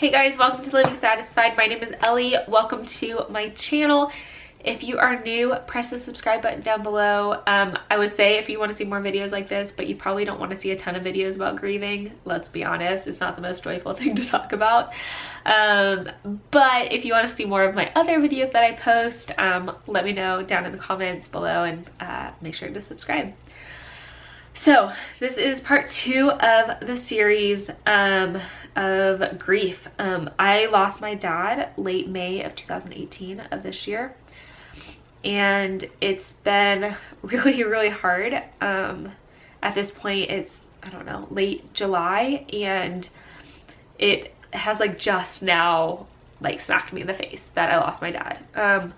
Hey guys, welcome to Living Satisfied. My name is Ellie. Welcome to my channel. If you are new, press the subscribe button down below. I would say if you want to see more videos like this, but you probably don't want to see a ton of videos about grieving. Let's be honest, it's not the most joyful thing to talk about. But if you want to see more of my other videos that I post, let me know down in the comments below and make sure to subscribe. So this is part 2 of the series of grief. I lost my dad late May of 2018 of this year, and it's been really hard. At this point it's, I don't know, late July, and it has like just now like smacked me in the face that I lost my dad.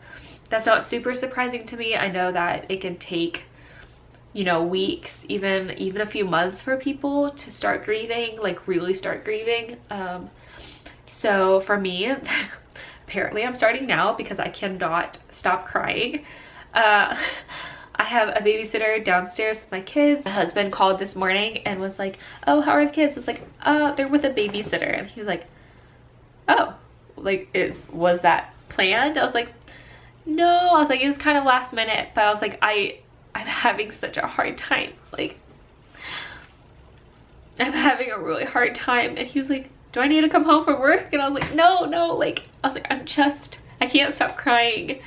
That's not super surprising to me. I know that it can take, you know, weeks, even a few months for people to start grieving, like really start grieving. So for me, apparently I'm starting now because I cannot stop crying. I have a babysitter downstairs with my kids. My husband called this morning and was like, "Oh, how are the kids?" I was like, "They're with a babysitter." And he's like, "Oh, like was that planned?" I was like, "No." I was like, it was kind of last minute, but I was like, I'm having such a hard time. Like, I'm having a really hard time. And he was like, "Do I need to come home from work?" And I was like, no. Like, I was like, I can't stop crying.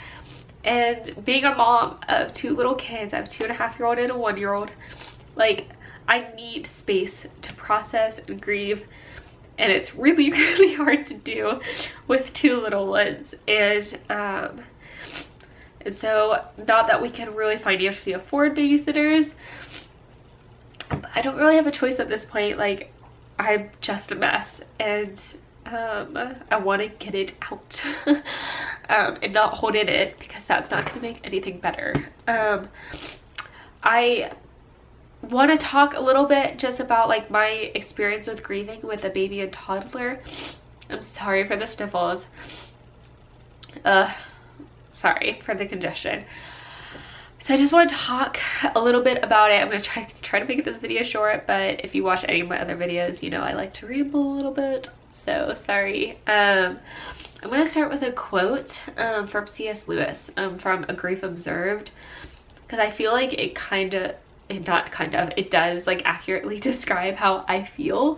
And being a mom of 2 little kids, I have a 2.5-year-old and a 1-year-old, like, I need space to process and grieve. And it's really hard to do with 2 little ones. And so, not that we can really financially afford babysitters, but I don't really have a choice at this point. Like, I'm just a mess, and I want to get it out and not hold it in, because that's not going to make anything better. I want to talk a little bit just about like my experience with grieving with a baby and toddler. I'm sorry for the sniffles. Sorry for the congestion. So I just want to talk a little bit about it. I'm going to try to make this video short, but if you watch any of my other videos, you know I like to ramble a little bit, so sorry. I'm going to start with a quote from C.S. Lewis from A Grief Observed, because I feel like it does like accurately describe how I feel.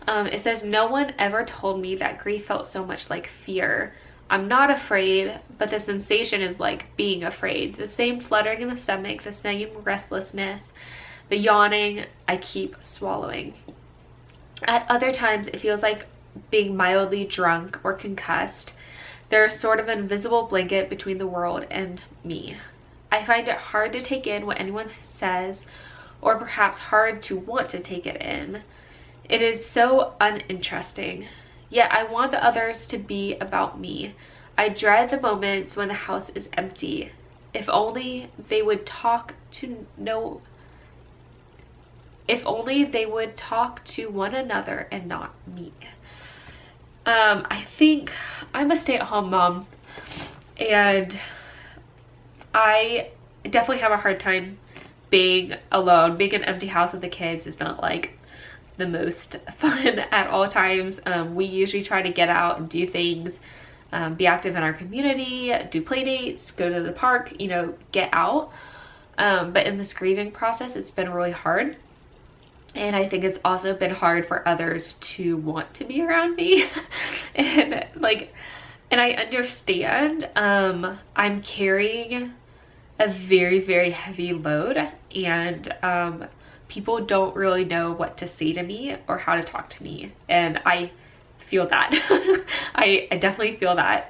It says, "No one ever told me that grief felt so much like fear. I'm not afraid, but the sensation is like being afraid. The same fluttering in the stomach, the same restlessness, the yawning I keep swallowing. At other times, it feels like being mildly drunk or concussed. There's sort of an invisible blanket between the world and me. I find it hard to take in what anyone says, or perhaps hard to want to take it in. It is so uninteresting. Yet I want the others to be about me. I dread the moments when the house is empty. If only they would talk to one another and not me." I think I'm a stay-at-home mom, and I definitely have a hard time being alone. Being in an empty house with the kids is not like the most fun at all times. We usually try to get out and do things, be active in our community, do play dates, go to the park, you know, get out. But in this grieving process, it's been really hard. And I think it's also been hard for others to want to be around me. and I understand. I'm carrying a very heavy load, and people don't really know what to say to me or how to talk to me, and I feel that. I definitely feel that.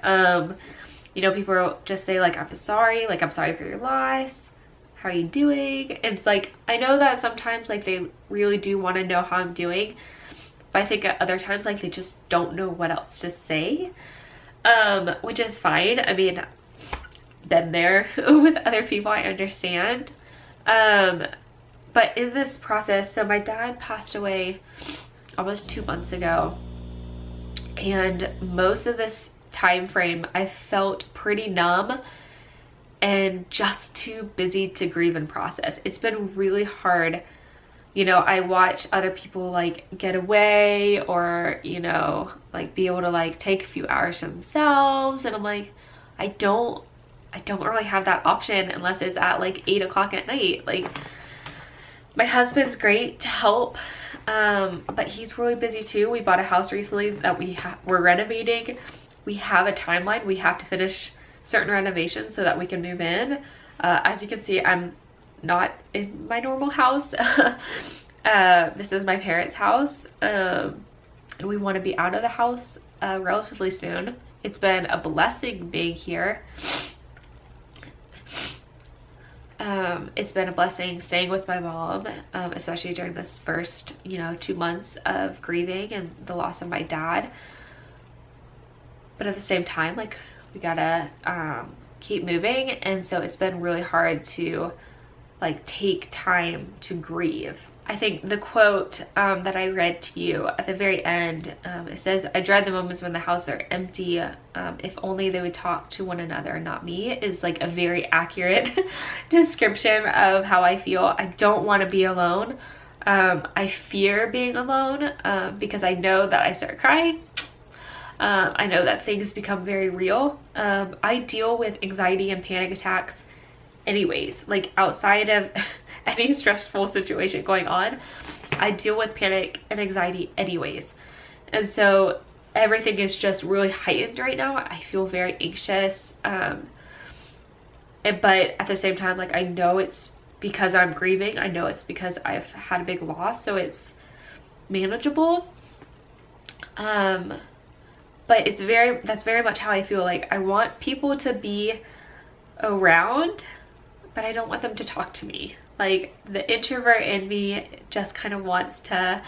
You know, people just say like, "I'm sorry for your loss, how are you doing?" And it's like, I know that sometimes like they really do want to know how I'm doing, but I think at other times like they just don't know what else to say, which is fine. I mean, been there with other people, I understand. But in this process, so my dad passed away almost 2 months ago, and most of this time frame I felt pretty numb and just too busy to grieve and process. It's been really hard, you know, I watch other people like get away, or, you know, like be able to like take a few hours to themselves, and I'm like, I don't really have that option unless it's at like 8 o'clock at night. Like, my husband's great to help, but he's really busy too. We bought a house recently that we're renovating. We have a timeline. We have to finish certain renovations so that we can move in. As you can see, I'm not in my normal house. This is my parents' house, and we want to be out of the house relatively soon. It's been a blessing being here. It's been a blessing staying with my mom, especially during this first, you know, 2 months of grieving and the loss of my dad. But at the same time, like, we gotta keep moving, and so it's been really hard to like take time to grieve. I think the quote that I read to you at the very end, it says, "I dread the moments when the houses are empty. If only they would talk to one another, not me," is like a very accurate description of how I feel. I don't want to be alone. I fear being alone because I know that I start crying. I know that things become very real. I deal with anxiety and panic attacks anyways, like outside of any stressful situation going on, I deal with panic and anxiety anyways. And so everything is just really heightened right now. I feel very anxious. But at the same time, like, I know it's because I'm grieving. I know it's because I've had a big loss, so it's manageable. But that's very much how I feel. Like, I want people to be around, but I don't want them to talk to me. Like, the introvert in me just kind of wants to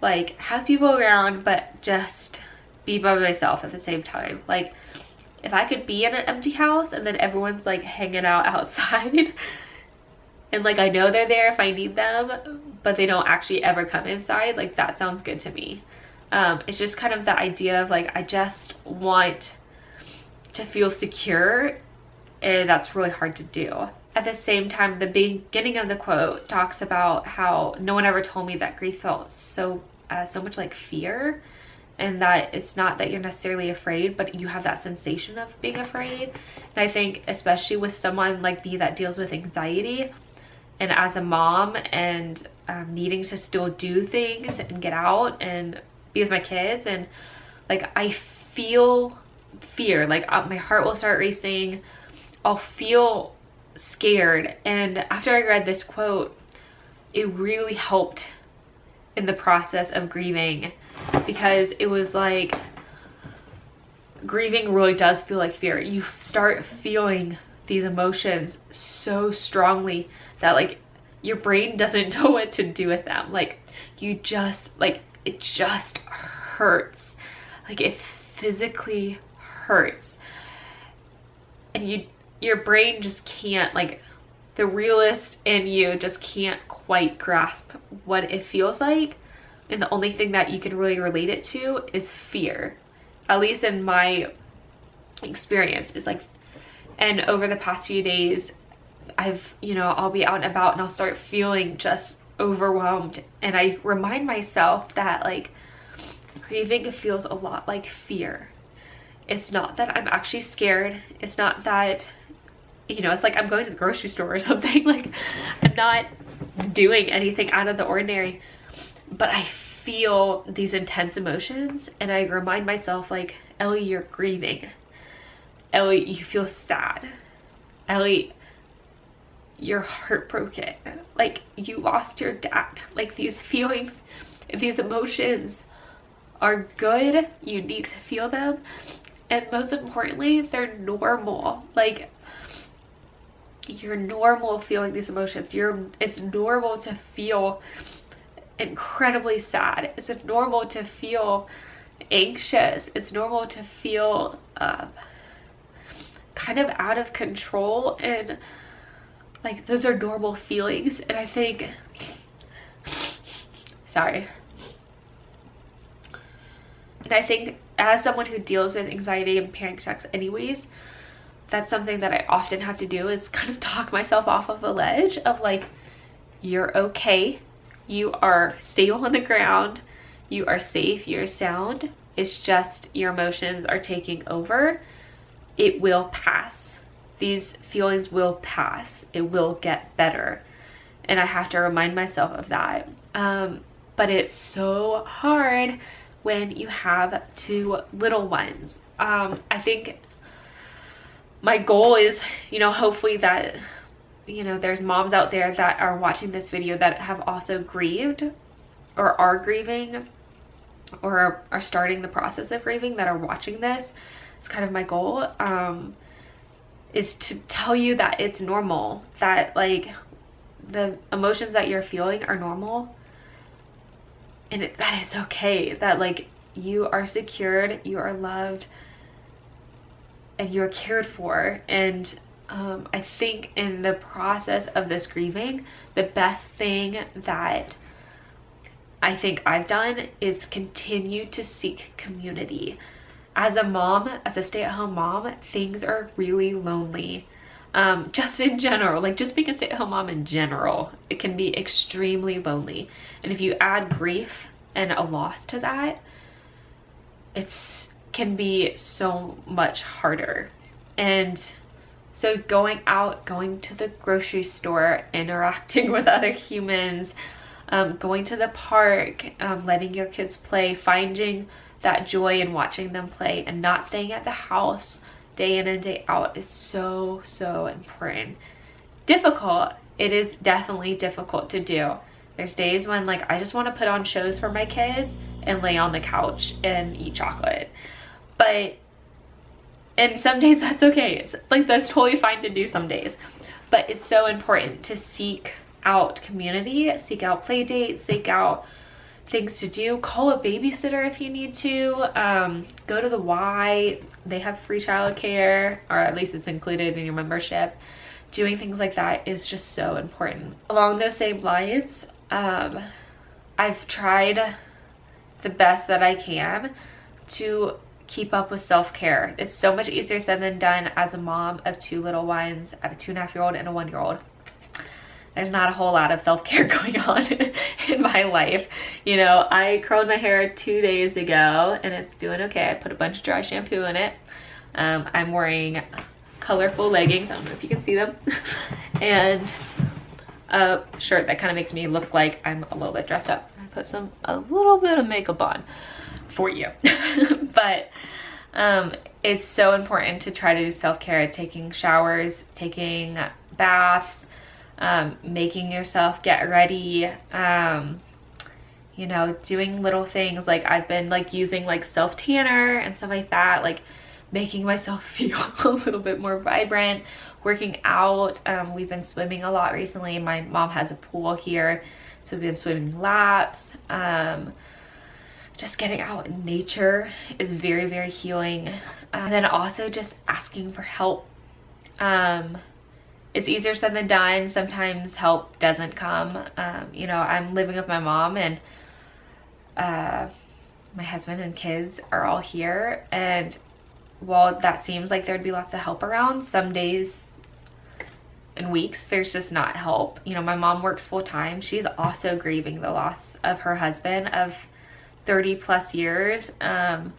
like have people around, but just be by myself at the same time. Like, if I could be in an empty house and then everyone's like hanging out outside and like I know they're there if I need them, but they don't actually ever come inside, like, that sounds good to me. It's just kind of the idea of like, I just want to feel secure, and that's really hard to do. At the same time, the beginning of the quote talks about how no one ever told me that grief felt so much like fear, and that it's not that you're necessarily afraid, but you have that sensation of being afraid. And I think especially with someone like me that deals with anxiety, and as a mom, and needing to still do things and get out and be with my kids, and like, I feel fear. Like, my heart will start racing. I'll feel scared. And after I read this quote, it really helped in the process of grieving, because it was like, grieving really does feel like fear. You start feeling these emotions so strongly that like your brain doesn't know what to do with them. Like, you just, like, it just hurts. Like, it physically hurts, and your brain just can't, like, the realist in you just can't quite grasp what it feels like. And the only thing that you can really relate it to is fear, at least in my experience. Is like, and over the past few days, I'll be out and about and I'll start feeling just overwhelmed, and I remind myself that like, grieving feels a lot like fear. It's not that I'm actually scared. It's not that, it's like I'm going to the grocery store or something. Like, I'm not doing anything out of the ordinary, but I feel these intense emotions, and I remind myself, like, Ellie, you're grieving. Ellie, you feel sad. Ellie, you're heartbroken. Like, you lost your dad. Like, these feelings, these emotions are good. You need to feel them. And most importantly, they're normal. Like, you're normal feeling these emotions. It's normal to feel incredibly sad. It's normal to feel anxious. It's normal to feel kind of out of control, and like, those are normal feelings. And I think, as someone who deals with anxiety and panic attacks anyways, that's something that I often have to do, is kind of talk myself off of a ledge of like, you're okay. You are stable on the ground. You are safe. You're sound. It's just your emotions are taking over. It will pass. These feelings will pass. It will get better. And I have to remind myself of that. But it's so hard when you have two little ones. I think my goal is, hopefully that, there's moms out there that are watching this video that have also grieved or are grieving or are starting the process of grieving that are watching this. It's kind of my goal, is to tell you that it's normal, that like the emotions that you're feeling are normal, and that it's okay, that like you are secured, you are loved, and you are cared for. And I think in the process of this grieving, the best thing that I think I've done is continue to seek community. As a mom, as a stay-at-home mom, things are really lonely. Just in general, like just being a stay-at-home mom in general, it can be extremely lonely. And if you add grief and a loss to that, can be so much harder. And so going out, going to the grocery store, interacting with other humans, going to the park, letting your kids play, finding that joy in watching them play, and not staying at the house day in and day out is so, so important. Difficult. It is definitely difficult to do. There's days when like I just want to put on shows for my kids and lay on the couch and eat chocolate. And some days that's okay. It's like, that's totally fine to do some days. But it's so important to seek out community, seek out play dates, seek out things to do, call a babysitter if you need to, go to the Y, they have free childcare, or at least it's included in your membership. Doing things like that is just so important. Along those same lines, I've tried the best that I can to keep up with self-care. It's so much easier said than done as a mom of two little ones. I have a 2.5-year-old and a 1-year-old. There's not a whole lot of self-care going on in my life. I curled my hair 2 days ago and it's doing okay. I put a bunch of dry shampoo in it. I'm wearing colorful leggings. I don't know if you can see them. And a shirt that kind of makes me look like I'm a little bit dressed up. I put a little bit of makeup on for you. But it's so important to try to do self-care, taking showers, taking baths, making yourself get ready, doing little things. Like I've been like using like self tanner and stuff like that, like making myself feel a little bit more vibrant, working out. We've been swimming a lot recently. My mom has a pool here, so we've been swimming laps. Just getting out in nature is very, very healing. And then also just asking for help. It's easier said than done. Sometimes help doesn't come. I'm living with my mom, and my husband and kids are all here. And while that seems like there'd be lots of help around, some days and weeks there's just not help. My mom works full time. She's also grieving the loss of her husband of 30 plus years, and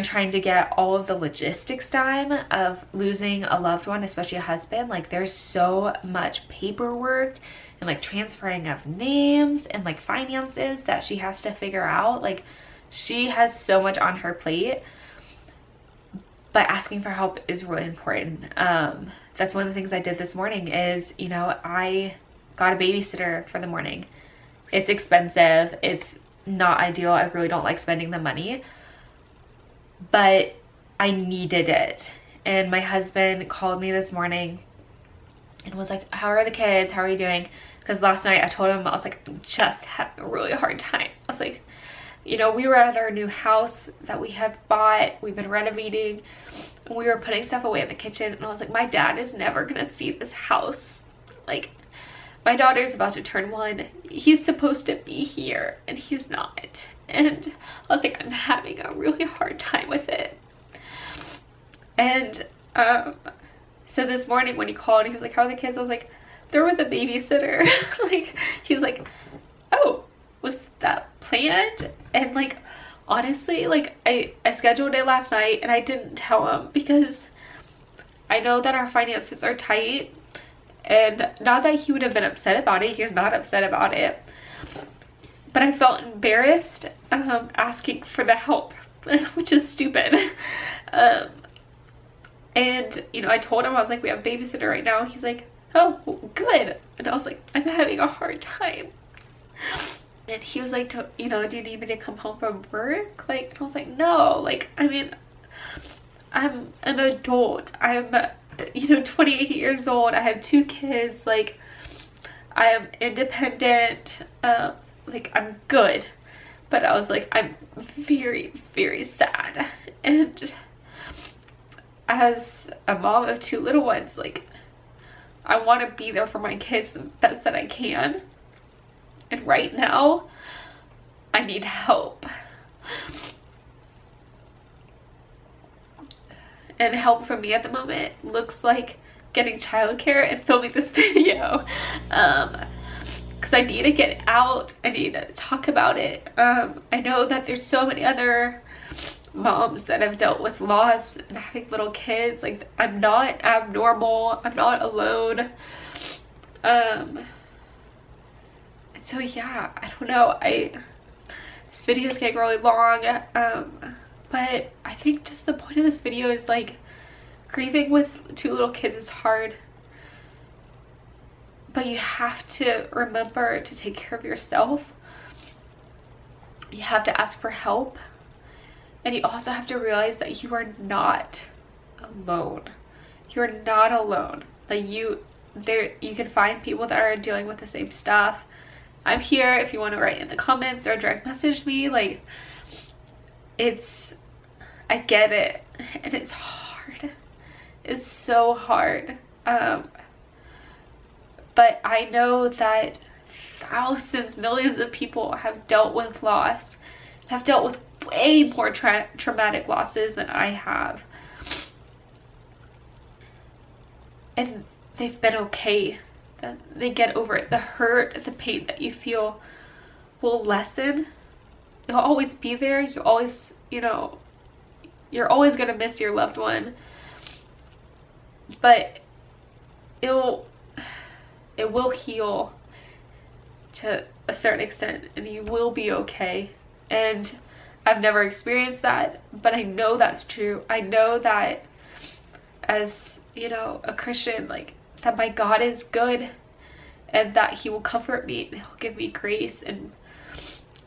trying to get all of the logistics done of losing a loved one, especially a husband. Like there's so much paperwork and like transferring of names and like finances that she has to figure out. Like she has so much on her plate, but asking for help is really important. That's one of the things I did this morning is, I got a babysitter for the morning. It's expensive. It's not ideal. I really don't like spending the money, but I needed it. And my husband called me this morning and was like, how are the kids? How are you doing? Because last night I told him, I was like, I'm just having a really hard time. I was like, we were at our new house that we have bought. We've been renovating, and we were putting stuff away in the kitchen. And I was like, my dad is never gonna see this house. Like, my daughter's about to turn 1. He's supposed to be here and he's not. And I was like, I'm having a really hard time with it. And so this morning when he called, he was like, how are the kids? I was like, they're with a babysitter. Like, he was like, that planned. And like, honestly, like I scheduled it last night and I didn't tell him because I know that our finances are tight, and not that he would have been upset about it. He's not upset about it, but I felt embarrassed asking for the help, which is stupid. And you know, I told him, I was like, we have a babysitter right now. He's like, oh, good. And I was like, I'm having a hard time. And he was like, you know, do you need me to come home from work? Like, and I was like, no, like, I mean, I'm an adult. I'm, you know, 28 years old. I have 2 kids. Like, I am independent. Like, I'm good. But I was like, I'm very, very sad. And as a mom of 2 little ones, like, I want to be there for my kids the best that I can. And right now, I need help. And help from me at the moment looks like getting childcare and filming this video. Because I need to get it out. I need to talk about it. I know that there's so many other moms that have dealt with loss and having little kids. Like, I'm not abnormal. I'm not alone. So yeah, I don't know. This video is getting really long. But I think just the point of this video is like, grieving with 2 little kids is hard. But you have to remember to take care of yourself. You have to ask for help. And you also have to realize that you are not alone. You're not alone. Like, you can find people that are dealing with the same stuff. I'm here if you want to write in the comments or direct message me. Like, I get it, and it's hard. It's so hard. But I know that thousands, millions of people have dealt with loss, have dealt with way more traumatic losses than I have. And they've been okay. They get over it. The hurt, the pain that you feel will lessen. It'll always be there. You always, you know, you're always going to miss your loved one. But it will heal to a certain extent, and you will be okay. And I've never experienced that, but I know that's true. I know that as, you know, a Christian, like, that my God is good, and that he will comfort me, and he'll give me grace and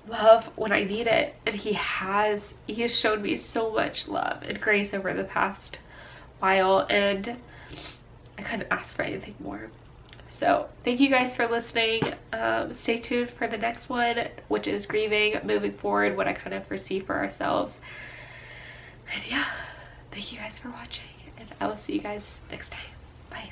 love when I need it. And he has shown me so much love and grace over the past while, and I couldn't ask for anything more. So thank you guys for listening. Stay tuned for the next one, which is grieving, moving forward, what I kind of foresee for ourselves. And yeah, thank you guys for watching, and I will see you guys next time. Bye.